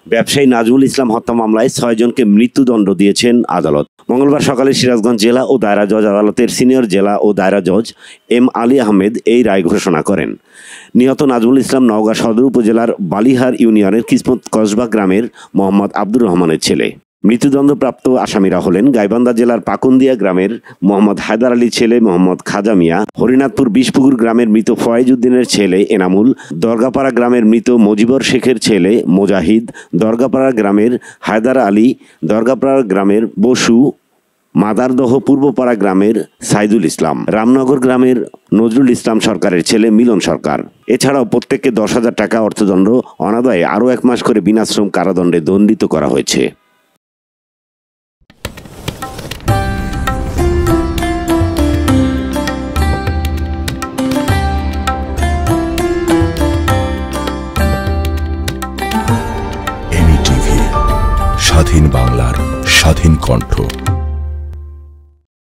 ব্যবসায়ী নাজমুল ইসলাম হত্যা মামলায় 6 জনকে মৃত্যুদণ্ড দিয়েছেন আদালত। মঙ্গলবার সকালে সিরাজগঞ্জ জেলা ও দায়রা জজ আদালতের সিনিয়র জেলা ও দায়রা জজ এম আলী আহমেদ এই রায় ঘোষণা করেন। নিহত নাজমুল ইসলাম নওগাঁ সদর উপজেলার বালিহার ইউনিয়নের কিসমত কসবা গ্রামের মোহাম্মদ আব্দুর রহমানের ছেলে। মৃত্যুদণ্ডপ্রাপ্ত আসামিরা হলেন গাইবান্ধা জেলার পাকুন্দিয়া গ্রামের মোহাম্মদ হায়দার আলীর ছেলে মোহাম্মদ খাজা মিয়া, হরিনাথপুর বিষপুকুর গ্রামের মৃত ফয়েজ উদ্দিনের ছেলে এনামুল, দরগাপাড়া গ্রামের মৃত মজিবর শেখের ছেলে মোজাহিদ, দরগাপাড়া গ্রামের হায়দার আলী, দরগাপাড়া গ্রামের বসু, মাদারদহ পূর্বপাড়া গ্রামের সাইদুল ইসলাম, রামনগর গ্রামের নজরুল ইসলাম সরকারের ছেলে মিলন সরকার। এছাড়াও প্রত্যেককে 10,000 টাকা অর্থদণ্ড, অনাদায়ে আরও 1 মাস করে বিনাশ্রম কারাদণ্ডে দণ্ডিত করা হয়েছে। স্বাধীন বাংলার স্বাধীন কণ্ঠ।